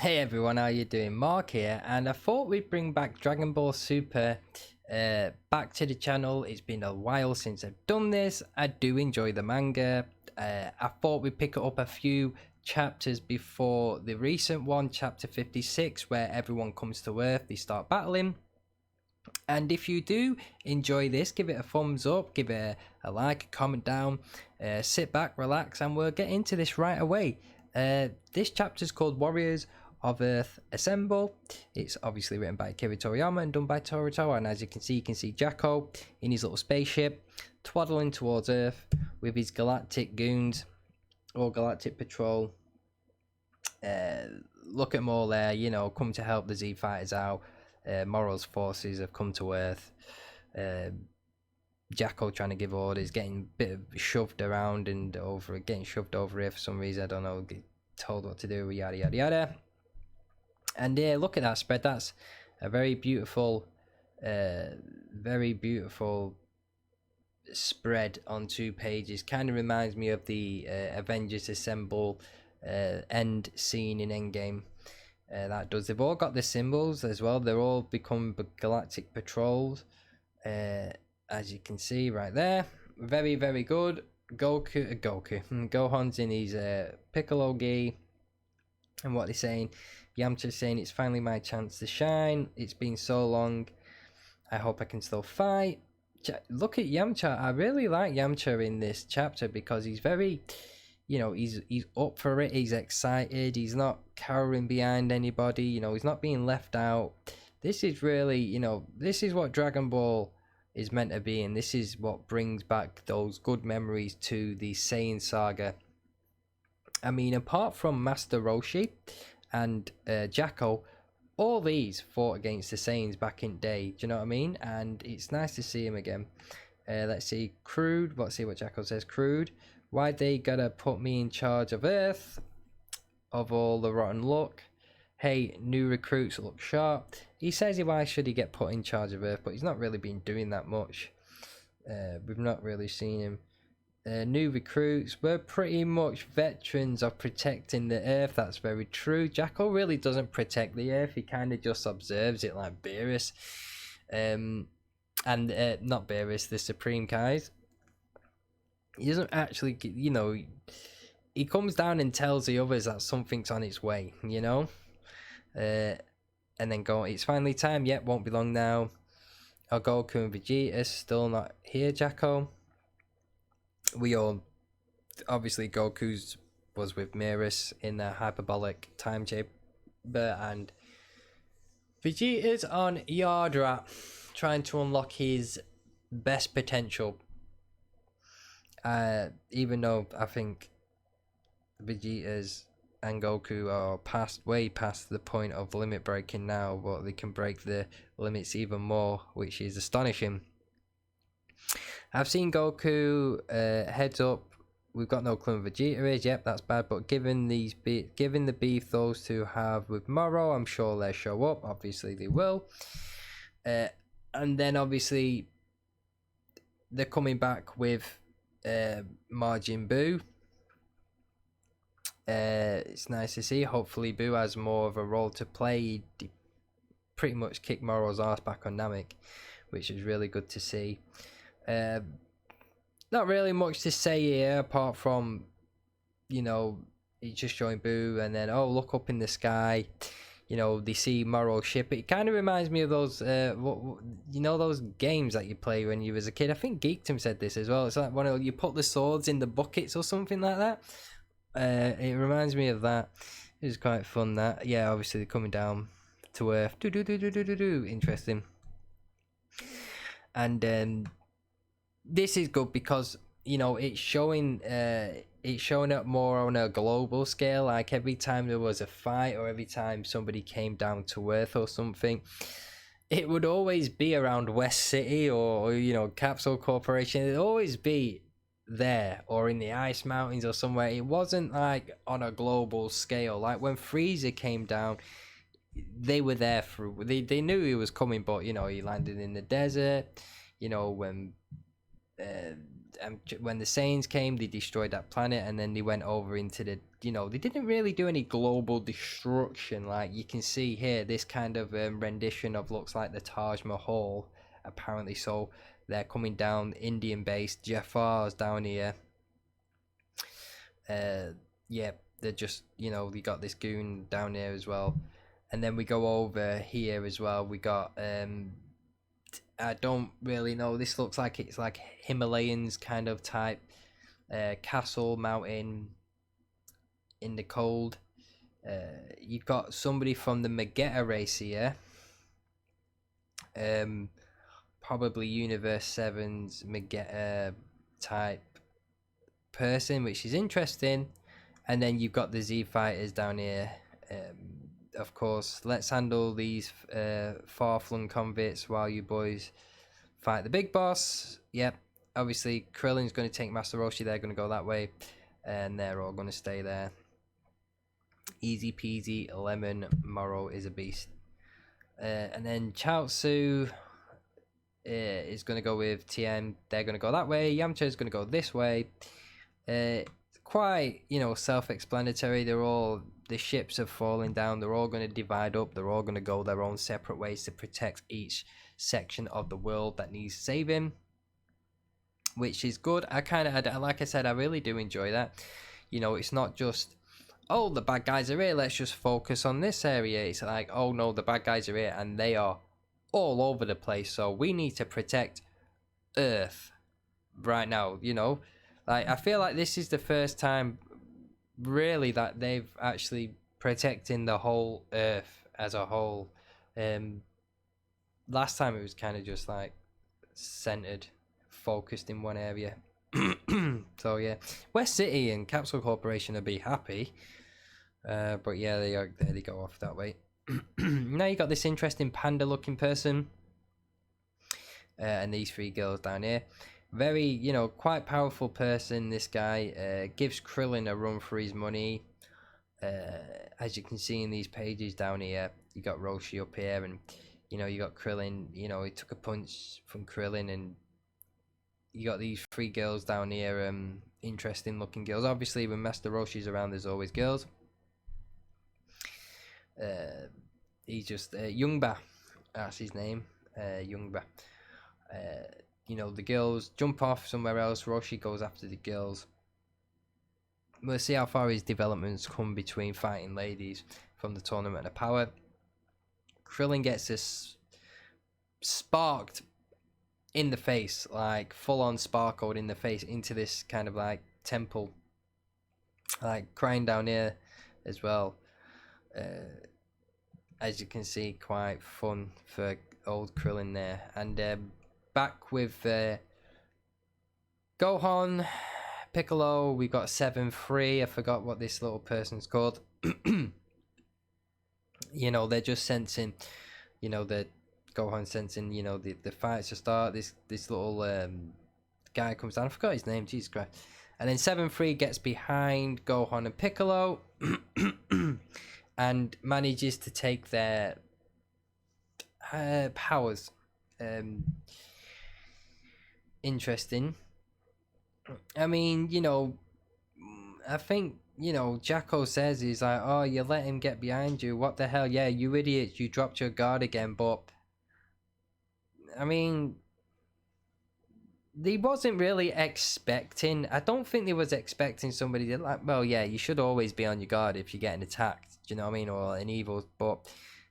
Hey everyone, how you doing? Mark here, and I thought we'd bring back Dragon Ball Super back to the channel. It's been a while since I've done this. I do enjoy the manga. I thought we'd pick up a few chapters before the recent one, chapter 56, where everyone comes to Earth, they start battling. And if you do enjoy this, give it a thumbs up, give it a like, a comment down, sit back, relax, and we'll get into this right away. This chapter is called Warriors of Earth Assemble. It's obviously written by Akira Toriyama and done by Toruto, and as you can see Jacko in his little spaceship twaddling towards Earth with his galactic goons or galactic patrol. Look at them all there, you know, come to help the Z fighters out. Moral's forces have come to Earth. Jacko trying to give orders, getting a bit shoved around and over, getting shoved over here for some reason. I don't know, get told what to do, yada yada yada. And yeah, look at that spread. That's a very beautiful spread on 2 pages. Kind of reminds me of the Avengers Assemble end scene in Endgame. That does. They've all got the symbols as well. They're all become galactic patrols, as you can see right there. Very good. Gohan's in his Piccolo gi, and what they're saying, Yamcha's saying, it's finally my chance to shine. It's been so long. I hope I can still fight. Look at Yamcha. I really like Yamcha in this chapter because he's very, you know, he's up for it. He's excited. He's not cowering behind anybody. You know, he's not being left out. This is really, you know, this is what Dragon Ball is meant to be, and this is what brings back those good memories to the Saiyan saga. I mean, apart from Master Roshi and Jacko, all these fought against the Saiyans back in day. Do you know what I mean? And it's nice to see him again. Let's see, Crude. Let's see what Jacko says. Crude. Why they gotta put me in charge of Earth? Of all the rotten luck. Hey, new recruits look sharp. He says why should he get put in charge of Earth, but he's not really been doing that much. We've not really seen him. New recruits, we're pretty much veterans of protecting the Earth. That's very true. Jacko really doesn't protect the Earth. He kind of just observes it like Beerus. And not Beerus, the Supreme Kais. He doesn't actually, you know, he comes down and tells the others that something's on its way, you know. And then go, it's finally time. Yet won't be long now. Oh, Goku and Vegeta still not here, Jacko. We all, obviously Goku's was with Mirrors in the hyperbolic time chamber, and Vegeta's on Yardrat trying to unlock his best potential. Even though I think Vegeta's and Goku are way past the point of limit breaking now, but they can break the limits even more, which is astonishing. I've seen Goku heads up. We've got no clue who Vegeta is. Yep, that's bad. But given the beef those two have with Moro, I'm sure they'll show up. Obviously, they will. And then obviously they're coming back with Majin Buu. It's nice to see. Hopefully, Buu has more of a role to play. He pretty much kicked Moro's ass back on Namek, which is really good to see. Not really much to say here apart from, you know, he's just showing Buu, and then oh, look up in the sky, you know, they see Moro's ship. It kind of reminds me of those you know, those games that you play when you was a kid. I think Geekdom said this as well. It's like when you put the swords in the buckets or something like that. It reminds me of that. It was quite fun. That, yeah, obviously they're coming down to Earth. Interesting. And this is good because, you know, it's showing up more on a global scale. Like every time there was a fight or every time somebody came down to Earth or something, it would always be around West City or you know, Capsule Corporation. It'd always be there or in the Ice Mountains or somewhere. It wasn't like on a global scale. Like when Frieza came down, they were there for they knew he was coming, but you know, he landed in the desert. You know, when when the Saiyans came, they destroyed that planet, and then they went over into the, they didn't really do any global destruction. Like you can see here, this kind of rendition of looks like the Taj Mahal, apparently. So they're coming down, Indian based. Jafar's down here. Yeah, they're just, we got this goon down here as well. And then we go over here as well. We got I don't really know. This looks like it's like Himalayans kind of type castle mountain in the cold. You've got somebody from the Magetta race here. Probably Universe 7's Magetta type person, which is interesting. And then you've got the Z fighters down here. Of course, let's handle these far-flung convicts while you boys fight the big boss. Yep, obviously Krillin's going to take Master Roshi. They're going to go that way, and they're all going to stay there. Easy peasy lemon. Moro is a beast. And then Chaozu is going to go with TM. They're going to go that way. Yamcha is going to go this way. Quite, self-explanatory. The ships have fallen down. They're all going to divide up. They're all going to go their own separate ways to protect each section of the world that needs saving, which is good. Like I said, I really do enjoy that. It's not just, oh, the bad guys are here, let's just focus on this area. It's like, oh no, the bad guys are here and they are all over the place. So we need to protect Earth right now. Like I feel like this is the first time really that they've actually protecting the whole Earth as a whole. Last time it was kind of just like centered, focused in one area. So yeah, West City and Capsule Corporation will be happy, but yeah, they go off that way. Now you got this interesting panda looking person, and these three girls down here. Very, quite powerful person, this guy. Gives Krillin a run for his money. As you can see in these pages down here, you got Roshi up here, and, you got Krillin. He took a punch from Krillin, and you got these three girls down here, interesting looking girls. Obviously, when Master Roshi's around, there's always girls. He's just, Youngba, that's his name, Youngba. The girls jump off somewhere else. Roshi goes after the girls. We'll see how far his developments come between fighting ladies from the Tournament of Power. Krillin gets this sparked in the face, like full on sparkled in the face into this kind of like temple, like crying down here as well. As you can see, quite fun for old Krillin there. And back with Gohan, Piccolo. We've got 7-3. I forgot what this little person's called. They're just sensing, the Gohan sensing, the fights to start. This little guy comes down. I forgot his name. Jesus Christ. And then 7-3 gets behind Gohan and Piccolo and manages to take their powers. Interesting. I mean, I think, Jacko says he's like, oh, you let him get behind you. What the hell? Yeah, you idiots, you dropped your guard again. But, I mean, they wasn't really expecting, I don't think they was expecting somebody to, like, well, yeah, you should always be on your guard if you're getting attacked. Do you know what I mean? Or an evil. But,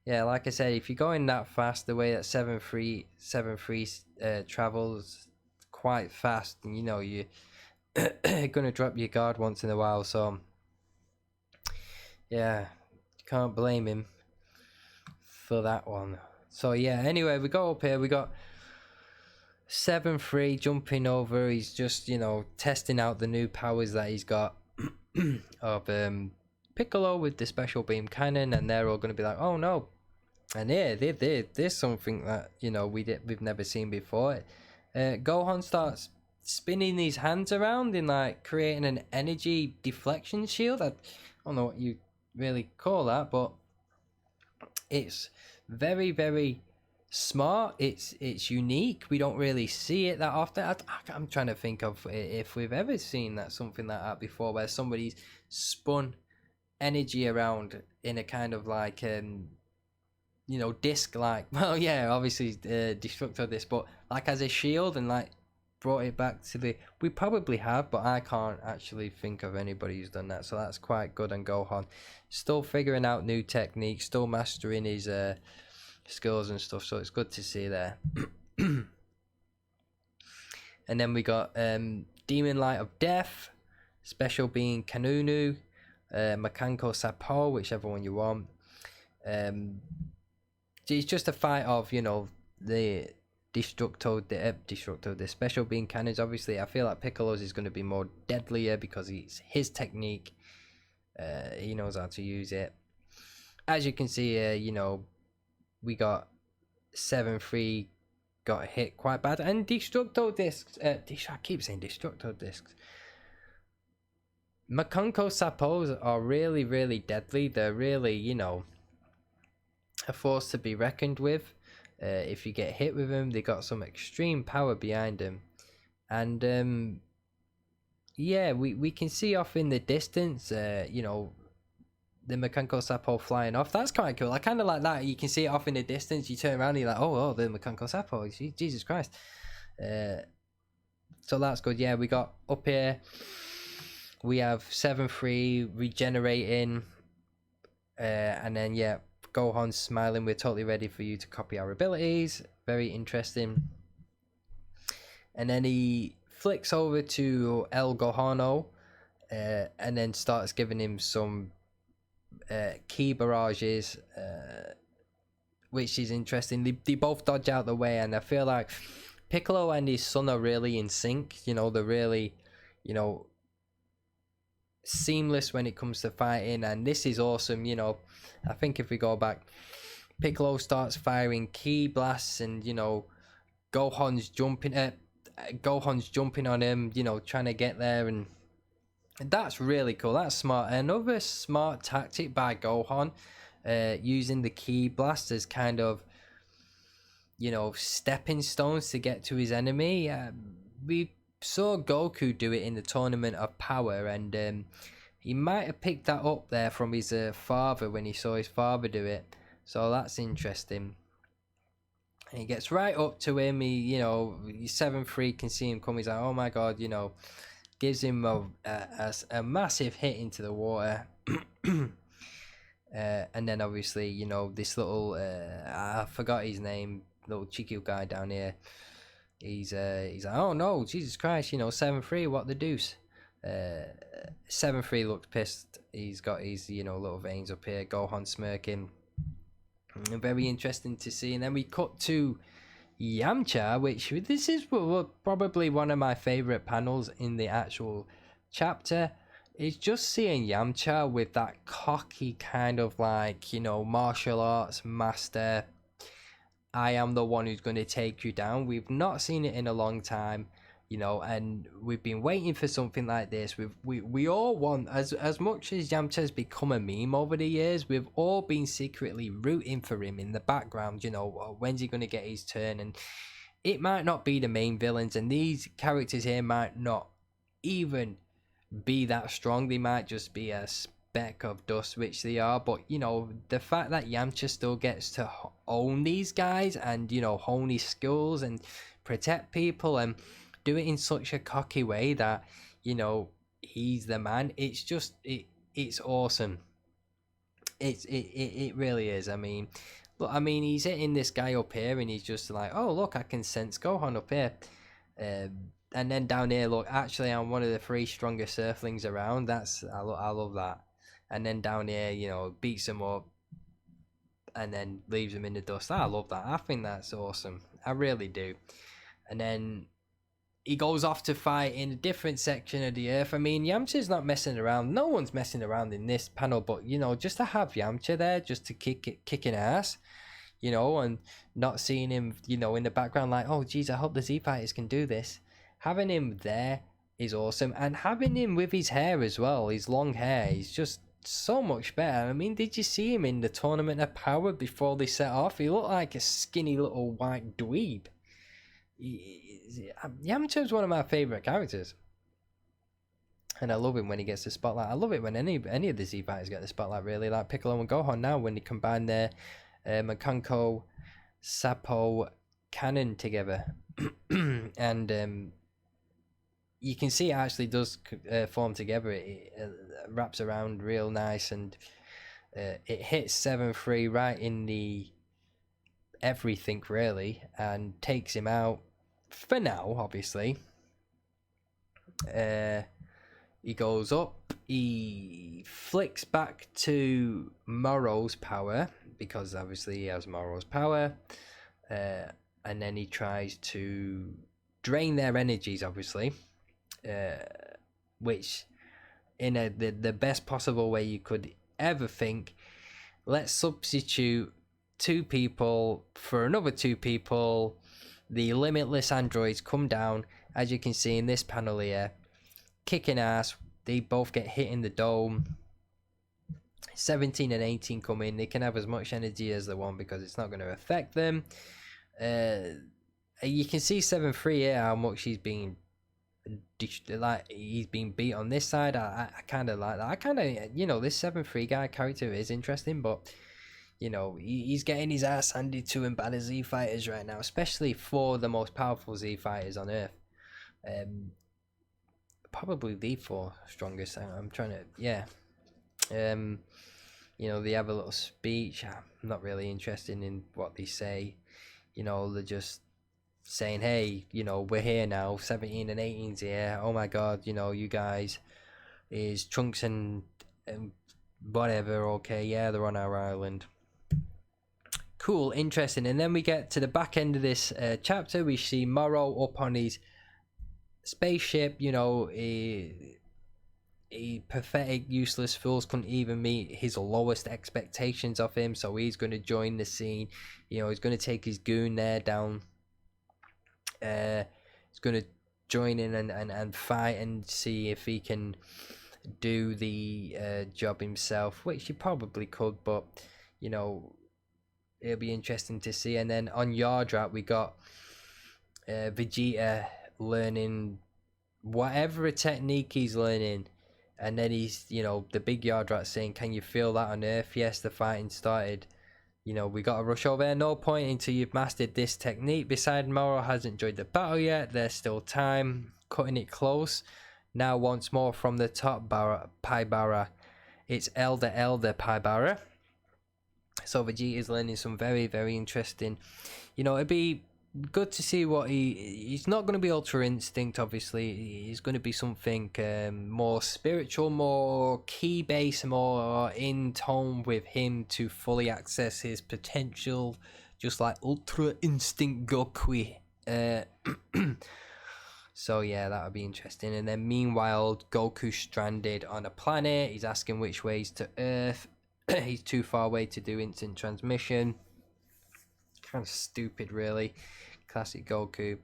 yeah, like I said, if you're going that fast, the way that 7-3 travels quite fast, and you're gonna drop your guard once in a while, so yeah, you can't blame him for that one. So yeah, anyway, we go up here, we got 7-3 jumping over. He's just testing out the new powers that he's got of Piccolo with the special beam cannon, and they're all gonna be like, oh no, and yeah, there's something that we've never seen before. Gohan starts spinning these hands around in like creating an energy deflection shield. I don't know what you really call that, but it's very, very smart. It's unique. We don't really see it that often. I'm trying to think of if we've ever seen something like that before, where somebody's spun energy around in a kind of like disc, like, well, yeah, obviously Destructo disc, but like as a shield, and like brought it back to the. We probably have, but I can't actually think of anybody who's done that. So that's quite good on Gohan. Still figuring out new techniques, still mastering his skills and stuff. So it's good to see there. And then we got Demon Light of Death, special being Kanunu, Makanko Sapo, whichever one you want. It's just a fight of the Destructo, the special being cannons. Obviously, I feel like Piccolo's is going to be more deadlier because it's his technique. He knows how to use it. As you can see here, we got 7-3 got hit quite bad, and Destructo discs. I keep saying Destructo discs. Makanko Sapos are really, really deadly. They're really, a force to be reckoned with. If you get hit with them, they got some extreme power behind them. And yeah, we can see off in the distance, the Makanko Sapo flying off. That's quite cool. I kind of like that. You can see it off in the distance. You turn around and you're like, oh, the Makanko Sapo. Jesus Christ. So that's good. Yeah, we got up here. We have 7-3 regenerating. And then, yeah, Gohan smiling. We're totally ready for you to copy our abilities. Very interesting. And then he flicks over to El Gohano, and then starts giving him some key barrages, which is interesting. They both dodge out the way, and I feel like Piccolo and his son are really in sync. They're really, seamless when it comes to fighting, and this is awesome. I think if we go back, Piccolo starts firing key blasts, and Gohan's jumping on him, trying to get there, and that's really cool. That's smart. Another smart tactic by Gohan, using the key blast as kind of stepping stones to get to his enemy. We saw Goku do it in the Tournament of Power, and he might have picked that up there from his father when he saw his father do it. So that's interesting. And he gets right up to him. He 7-3 can see him come. He's like, oh my god, gives him a massive hit into the water. And then obviously this little I forgot his name, little cheeky guy down here. He's like, oh no, Jesus Christ, 7-3, what the deuce. 7-3 looks pissed. He's got his little veins up here. Gohan smirking. Very interesting to see. And then we cut to Yamcha, which this is probably one of my favorite panels in the actual chapter. Is just seeing Yamcha with that cocky kind of like martial arts master. I am the one who's going to take you down. We've not seen it in a long time, and we've been waiting for something like this. We all want, as much as Yamcha's become a meme over the years, we've all been secretly rooting for him in the background. When's he going to get his turn? And it might not be the main villains, and these characters here might not even be that strong. They might just be a speck of dust, which they are, but the fact that Yamcha still gets to own these guys and hone his skills and protect people and do it in such a cocky way that he's the man. It's just it's awesome. It really is. I mean, look, he's hitting this guy up here, and he's just like, oh look, I can sense Gohan up here. And then down here, look, actually I'm one of the 3 strongest Earthlings around. I love that. And then down here, beats him up and then leaves him in the dust. I love that. I think that's awesome. I really do. And then he goes off to fight in a different section of the earth. Yamcha's not messing around. No one's messing around in this panel, but just to have Yamcha there, just to kicking ass, and not seeing him, in the background like, oh geez, I hope the Z Fighters can do this. Having him there is awesome, and having him with his hair as well, his long hair, he's just so much better. I mean, did you see him in the Tournament of Power before they set off? He looked like a skinny little white dweeb. Yamcha's one of my favourite characters. And I love him when he gets the spotlight. I love it when any of the Z fighters get the spotlight, really. Like Piccolo and Gohan now, when they combine their Makanko Sapo cannon together. And you can see it actually does form together. It wraps around real nice, and it hits 7-3 right in the everything, really, and takes him out for now, obviously. He goes up, he flicks back to Moro's power, because obviously he has Moro's power, and then he tries to drain their energies, obviously, which in the best possible way you could ever think. Let's substitute 2 people for another 2 people. The limitless androids come down, as you can see in this panel here, kicking ass. They both get hit in the dome. 17 and 18 come in. They can have as much energy as they want because it's not going to affect them. You can see 7-3 here, how much he's being beat on this side. I kind of like that. I kind of, this 7-3 guy character is interesting, but he's getting his ass handed to him by the Z fighters right now, especially for the most powerful Z fighters on Earth. Probably the 4 strongest. I'm trying to, they have a little speech. I'm not really interested in what they say. They're just saying, hey, we're here now. 17 and 18's here. Oh my god, you guys is Trunks and whatever. Okay, yeah, they're on our island. Cool, interesting. And then we get to the back end of this chapter. We see Moro up on his spaceship. A pathetic, useless fools couldn't even meet his lowest expectations of him, so he's going to join the scene. He's going to take his goon there down. He's going to join in and fight and see if he can do the job himself, which he probably could, but it'll be interesting to see. And then on Yardrat we got Vegeta learning whatever technique he's learning, and then he's the big Yardrat saying, can you feel that on Earth? Yes, the fighting started. We gotta rush over there. No point until you've mastered this technique. Besides, Moro hasn't enjoyed the battle yet. There's still time. Cutting it close. Now once more from the top, Paibara. It's Elder Paibara. So Vegeta is learning some very, very interesting. It'd be good to see what he's not going to be Ultra Instinct, obviously. He's going to be something more spiritual, more key based, more in tone with him to fully access his potential, just like Ultra Instinct Goku. So yeah, that would be interesting. And then meanwhile, Goku's stranded on a planet. He's asking which ways to Earth. He's too far away to do instant transmission. Kind of stupid, really. Classic Goku.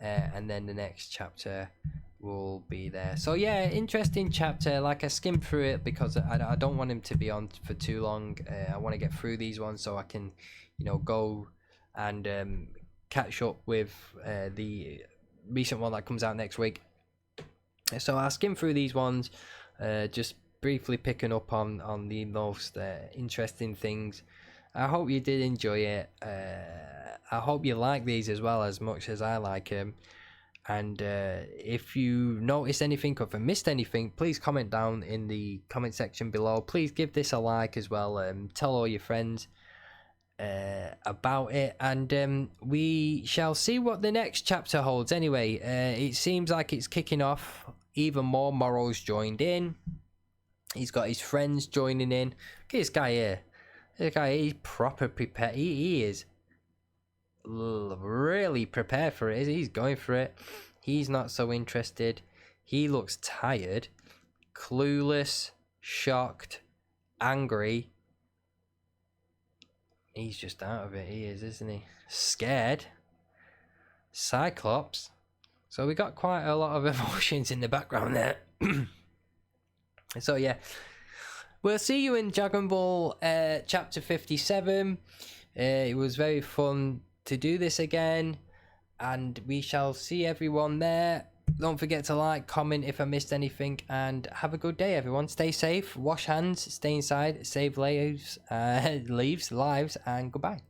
And then the next chapter will be there. So yeah, interesting chapter. Like, I skimmed through it because I don't want him to be on for too long. I want to get through these ones so I can go and catch up with the recent one that comes out next week. So I'll skim through these ones, just briefly picking up on the most interesting things. I hope you did enjoy it. I hope you like these as well as much as I like them. And if you noticed anything or if I missed anything, please comment down in the comment section below. Please give this a like as well. Tell all your friends about it, and we shall see what the next chapter holds. Anyway, it seems like it's kicking off even more. Moro's joined in. He's got his friends joining in. Look at this guy here. This guy, he's proper prepared. He is really prepared for it. He's going for it. He's not so interested. He looks tired, clueless, shocked, angry. He's just out of it. He is, isn't he? Scared. Cyclops. So we got quite a lot of emotions in the background there. So yeah, we'll see you in Dragon Ball chapter 57. It was very fun to do this again, and we shall see everyone there. Don't forget to like, comment if I missed anything, and have a good day, everyone. Stay safe, wash hands, stay inside, save lives, and goodbye.